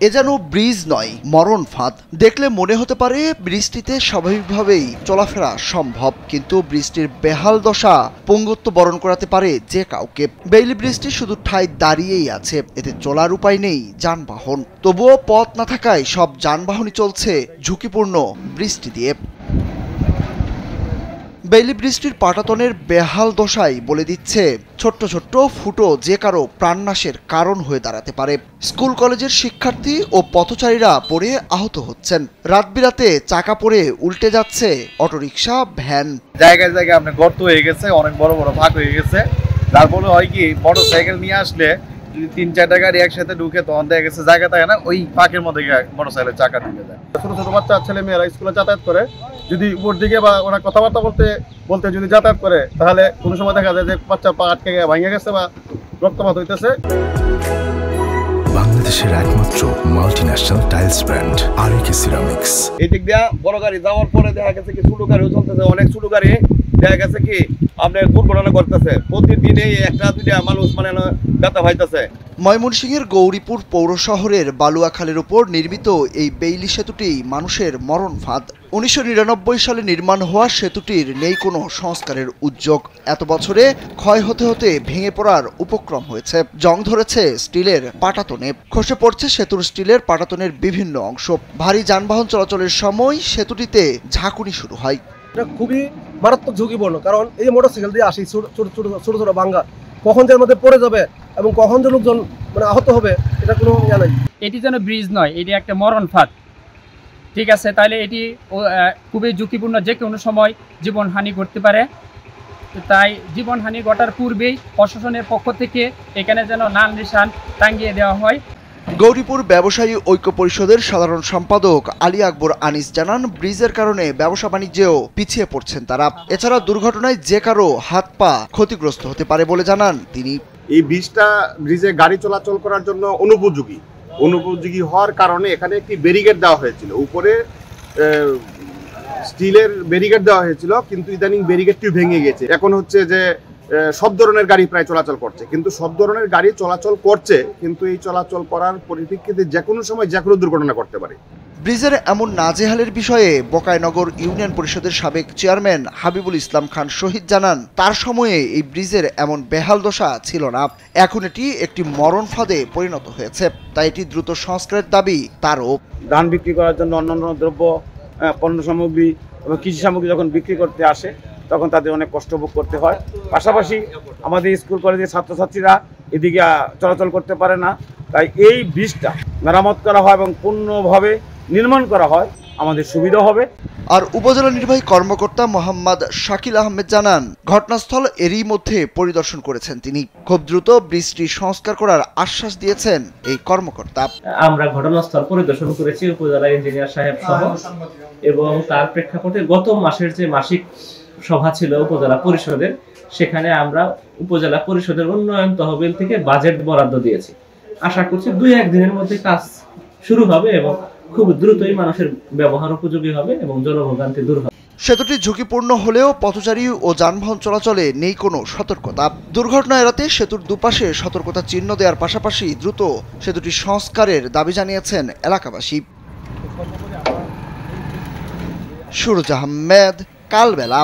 এ যেন ব্রিজ নয়, মরণ ফাঁদ। দেখলে মনে হতে পারে বৃষ্টিতে স্বাভাবিকভাবেই চলাফেরা সম্ভব, কিন্তু বৃষ্টির বেহাল দশা পঙ্গুত্ব বরণ করাতে পারে যে কাউকে। বেইলি ব্রিজটি শুধু ঠায় দাঁড়িয়েই আছে, এতে চলার উপায় নেই যানবাহন। তবুও পথ না থাকায় সব যানবাহনই চলছে ঝুঁকিপূর্ণ বৃষ্টি দিয়ে। বেইলি ব্রিজটির পাটাতনের বেহাল দশাই বলে দিচ্ছে ছোট্ট ছোট্ট ফুটো যে কারো প্রাণনাশের কারণ হয়ে দাঁড়াতে পারে। স্কুল কলেজের শিক্ষার্থী ও পথচারীরা পড়ে আহত হচ্ছেন। রাত বিরাতে চাকা পড়ে উল্টে যাচ্ছে অটোরিকশা, ভ্যান। জায়গায় জায়গায় আপনার গর্ত হয়ে গেছে, অনেক বড় বড় ফাঁক হয়ে গেছে। তারপরে হয় কি, মোটর সাইকেল নিয়ে আসলে 3-4টা গাড়ি একসাথে ঢুকে তখন দেখা গেছে জায়গা থাকে না, ওই ফাঁকের মধ্যে মোটর সাইকেলের চাকা ঢুকে যায়। ছোট ছোট বাচ্চা ছেলে মেয়েরা স্কুলে যাতায়াত করে, যদি উপর দিকে বা ওরা কথাবার্তা বলতে যদি যাতায়াত করে, তাহলে কোনো সময় দেখা যায় যে বাচ্চা পা আটকে ভেঙে গেছে বা রক্তপাত হইতেছে। বাংলাদেশের একমাত্র মাল্টিন্যাশনাল টাইলস ব্র্যান্ড আরএকে সিরামিক্স। এই দিক দিয়ে বড় গাড়ি যাওয়ার পরে দেখা গেছে কি ছোট গাড়িও চলতেছে, অনেক ছোট গাড়ি দেখা গেছে কি আপনার দুর্ঘটনা করতেছে। প্রতিদিনই 1-2টা মানুষ ব্যথা পাইতেছে। ময়মনসিংহের গৌরীপুর পৌর শহরের বালুয়াখালের উপর নির্মিত এই বেইলি সেতুটি মানুষের মরণ ফাঁদ। 1999 সালে নির্মাণ হওয়া সেতুটির নেই কোনো সংস্কারের উদ্যোগ। এত বছরে ক্ষয় হতে হতে ভেঙে পড়ার উপক্রম হয়েছে। জং ধরেছে স্টিলের পাটাতনে, খসে পড়ছে সেতুর স্টিলের পাটাতনের বিভিন্ন অংশ। ভারী যানবাহন চলাচলের সময় সেতুটিতে ঝাঁকুনি শুরু হয়। এটা খুবই মারাত্মক ঝুঁকিপূর্ণ, কারণ এই মোটরসাইকেল দিয়ে আসি ছোট ছোট ভাঙ্গা, কখন যে এর মধ্যে পড়ে যাবে এবং কখন যে লোকজন আহত হবে এটা কোনো ইয়া নাই। এটি যেন ব্রিজ নয়, এটি একটা মরণ ফাঁদ। ঠিক আছে, তাহলে এটি খুবই ঝুঁকিপূর্ণ, যে কোনো সময় জীবনহানি ঘটতে পারে। তাই জীবনহানি ঘটার পূর্বেই প্রশাসনের পক্ষ থেকে এখানে যেন নাল নিশান টাঙ্গিয়ে দেওয়া হয়। গৌরীপুর ব্যবসায়ী ঐক্য পরিষদের সাধারণ সম্পাদক আলী আকবর আনিস জানান, ব্রিজের কারণে ব্যবসা বাণিজ্যেও পিছিয়ে পড়ছেন তারা। এছাড়া দুর্ঘটনায় যে কারো হাত পা ক্ষতিগ্রস্ত হতে পারে বলে জানান তিনি। এই ব্রিজে গাড়ি চলাচল করার জন্য অনুপযোগী হওয়ার কারণে এখানে একটি ব্যারিকেড দেওয়া হয়েছিল, উপরে স্টিলের ব্যারিকেড দেওয়া হয়েছিল, কিন্তু ইদানিং ব্যারিকেডটি ভেঙে গেছে। এখন হচ্ছে যে সব ধরনের গাড়ি প্রায় চলাচল করছে, কিন্তু সব ধরনের গাড়ি চলাচল করছে, কিন্তু এই চলাচল করার পরিপ্রেক্ষিতে যে কোনো সময় যে কোনো দুর্ঘটনা করতে পারে। ব্রিজের এমন নাজেহালের বিষয়ে বকাইনগর ইউনিয়ন পরিষদের সাবেক চেয়ারম্যান হাবিবুল ইসলাম খান শহীদ জানান, তার সময়ে এই ব্রিজের এমন বেহাল দশা ছিল না। এখন এটি একটি মরণ ফাঁদে পরিণত হয়েছে, তাই এটি দ্রুত সংস্কারের দাবি তারও। ধান বিক্রি করার জন্য অন্যান্য দ্রব্য, পণ্য সামগ্রী এবং কৃষি সামগ্রী যখন বিক্রি করতে আসে তখন তাদের অনেক কষ্ট ভোগ করতে হয়। পাশাপাশি আমাদের স্কুল কলেজের ছাত্রছাত্রীরা এদিকে চলাচল করতে পারে না। তাই এই ব্রিজটা মেরামত করা হয় এবং পূর্ণভাবে নির্মাণ করা হয়, আমাদের সুবিধা হবে। আর উপজেলা নির্বাহী কর্মকর্তা মোহাম্মদ শাকিল আহমেদ জানান, ঘটনাস্থল এরই মধ্যে পরিদর্শন করেছেন তিনি। খুব দ্রুত ব্রিজটি সংস্কার করার আশ্বাস দিয়েছেন এই কর্মকর্তা। আমরা ঘটনাস্থল পরিদর্শন করেছি উপজেলা ইঞ্জিনিয়ার সাহেব সহ, এবং তার প্রেক্ষাপটে গত মাসের যে মাসিক সভা ছিল উপজেলা পরিষদের, সেখানে আমরা উপজেলা পরিষদের উন্নয়ন তহবিল থেকে বাজেট বরাদ্দ দিয়েছি। আশা করছি 2-1 দিনের মধ্যে কাজ শুরু হবে এবং খুব দ্রুতই মানুষের ব্যবহার উপযোগী হবে এবং জনভোগান্তি দূর হবে। সেতুটি ঝুঁকিপূর্ণ হলেও পথচারী ও যানবাহন চলাচলে নেই কোনো সতর্কতা। দুর্ঘটনা এড়াতে সেতুর দুপাশে সতর্কতা চিহ্ন দেওয়ার পাশাপাশি দ্রুত সেতুটি সংস্কারের দাবি জানিয়েছেন এলাকাবাসী। সুরজ আহমেদ, কালবেলা।